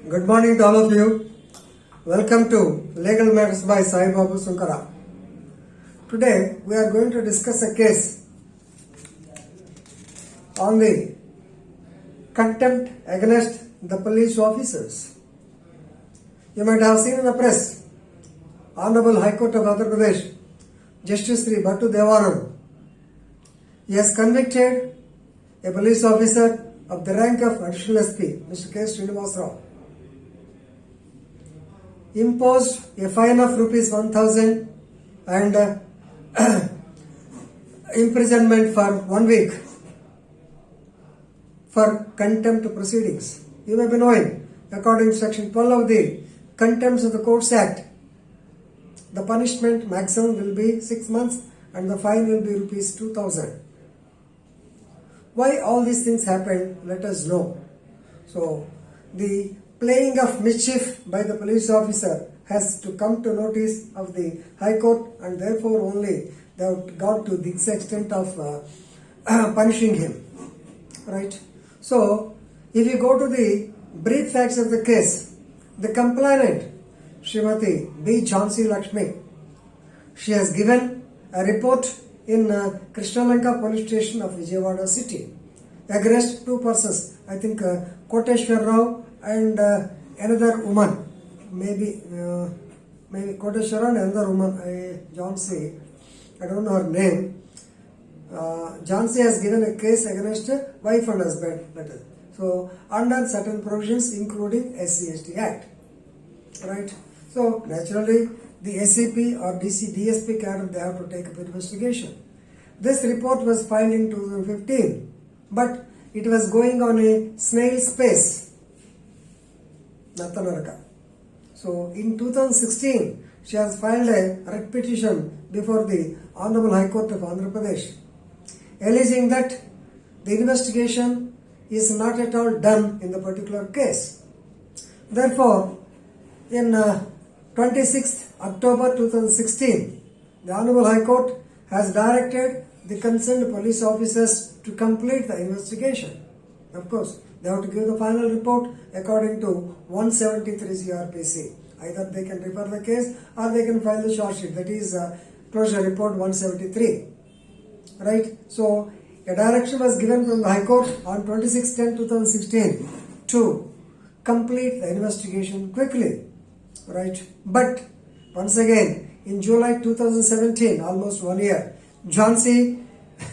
Good morning to all of you. Welcome to Legal Matters by Sai Babu Sunkara. Today we are going to discuss a case on the contempt against the police officers. You might have seen in the press, Honorable High Court of Andhra Pradesh, Justice Sri Bhattu Devanand, he has convicted a police officer of the rank of Additional SP, Mr. K. Srinivas Rao, imposed a fine of rupees 1,000 and imprisonment for 1 week for contempt proceedings. You may be knowing, according to section 12 of the Contempt of the Courts Act, the punishment maximum will be 6 months and the fine will be rupees 2,000. Why all these things happened, let us know. So, the playing of mischief by the police officer has to come to notice of the High Court, and therefore only they have got to this extent of punishing him. Right? So, if you go to the brief facts of the case, the complainant, Srimati B. Jhansi Lakshmi, she has given a report in Krishnalanka police station of Vijayawada city against two persons, I think Koteshwar Rao and another woman, maybe Koteshwar Rao and another woman, Jhansi, I don't know her name. Jhansi has given a case against wife and husband, that is. So, under certain provisions including SC/ST Act. Right? So, naturally, the SCP or DSP cadre, they have to take up investigation. This report was filed in 2015, but it was going on a snail's pace. Nathanaraka. So, in 2016, she has filed a writ petition before the Honorable High Court of Andhra Pradesh, alleging that the investigation is not at all done in the particular case. Therefore, in 26th October 2016, the Honorable High Court has directed the concerned police officers to complete the investigation. Of course, they have to give the final report according to 173 CRPC. Either they can refer the case or they can file the charge sheet, that is closure report 173. Right? So, a direction was given from the High Court on 26/10/2016 to complete the investigation quickly. Right? But, once again, in July 2017, almost 1 year, Jhansi,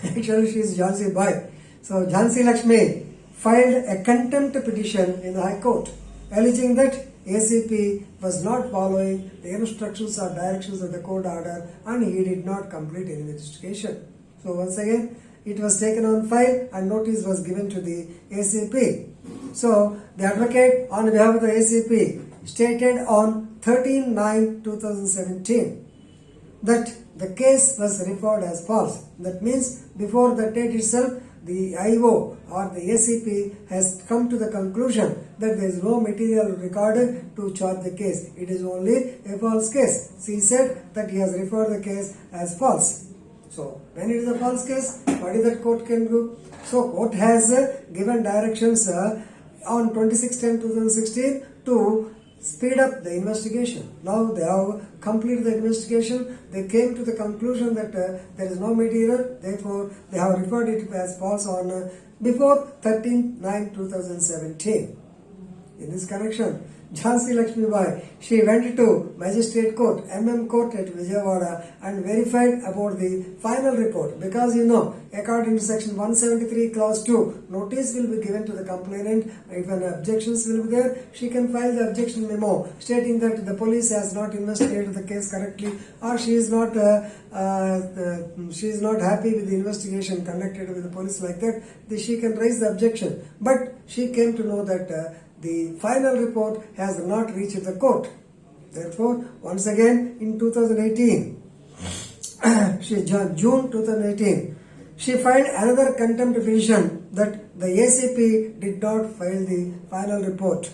actually she is Jhansi Bai, so Jhansi Lakshmi filed a contempt petition in the High Court, alleging that ACP was not following the instructions or directions of the court order and he did not complete any investigation. So once again, it was taken on file and notice was given to the ACP. So the advocate on behalf of the ACP stated on 13/9/2017 that the case was referred as false. That means before the date itself, the IO or the ACP has come to the conclusion that there is no material recorded to charge the case. It is only a false case. So he said that he has referred the case as false. So when it is a false case, what is that court can do? So court has given directions on 26/10/2016 to speed up the investigation. Now they have completed the investigation. They came to the conclusion that there is no material. Therefore, they have referred it as false on before 13/9/2017. In this connection, Jhansi Lakshmi Bai, she went to Magistrate Court, MM Court at Vijayawada and verified about the final report. Because according to section 173 clause 2, notice will be given to the complainant. If an objections will be there, she can file the objection memo stating that the police has not investigated the case correctly or she is not happy with the investigation conducted with the police, like that. She can raise the objection. But she came to know that the final report has not reached the court. Therefore, once again in 2018, June 2018, she filed another contempt petition that the ACP did not file the final report.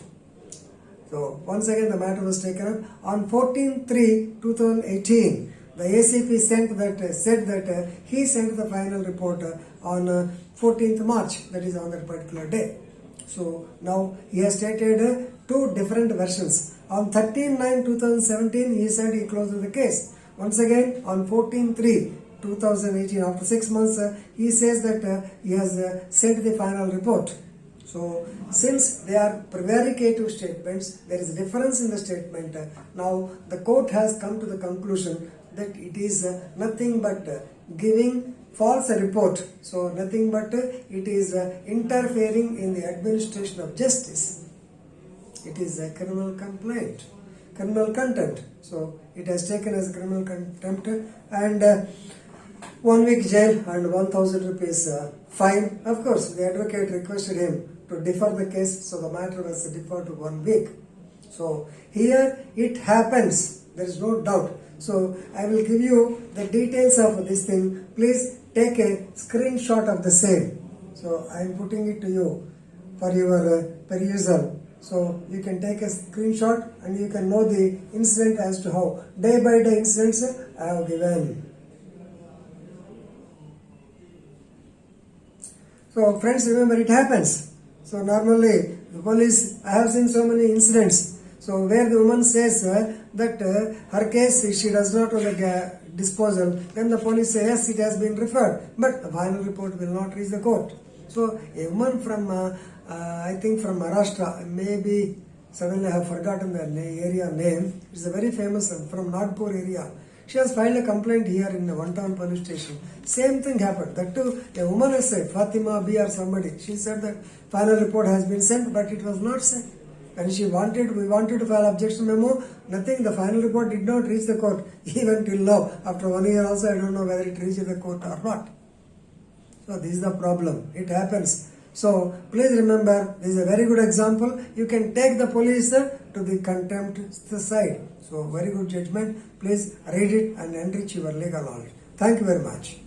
So, once again the matter was taken up. On 14/3/2018, the ACP said that he sent the final report on 14th March, that is on that particular day. So now he has stated two different versions. On 13/9/2017, he said he closed the case. Once again, on 14/3/2018, after 6 months, he says that he has sent the final report. So, since they are prevaricative statements, there is a difference in the statement. Now, the court has come to the conclusion that it is nothing but giving false report. So, nothing but it is interfering in the administration of justice. It is a criminal complaint, criminal contempt. So, it has taken as criminal contempt and 1 week jail and 1,000 rupees fine. Of course, the advocate requested him to defer the case, so the matter was deferred to 1 week. So here it happens, there is no doubt. So I will give you the details of this thing. Please take a screenshot of the same. So I am putting it to you for your perusal. So you can take a screenshot and you can know the incident as to how day by day incidents I have given. So friends, remember, it happens. So normally the police, I have seen so many incidents. So where the woman says that her case she does not want disposal, then the police say yes, it has been referred, but the final report will not reach the court. So a woman from I think from Maharashtra, maybe suddenly I have forgotten the area name. It's a very famous from Nagpur area. She has filed a complaint here in the One Town police station. Same thing happened. That too, a woman has said, Fatima B or somebody. She said that final report has been sent, but it was not sent. And we wanted to file objection memo. Nothing. The final report did not reach the court. Even till now, after 1 year also, I don't know whether it reached the court or not. So this is the problem. It happens. So please remember, this is a very good example. You can take the police to the contempt side. So very good judgment. Please read it and enrich your legal knowledge. Thank you very much.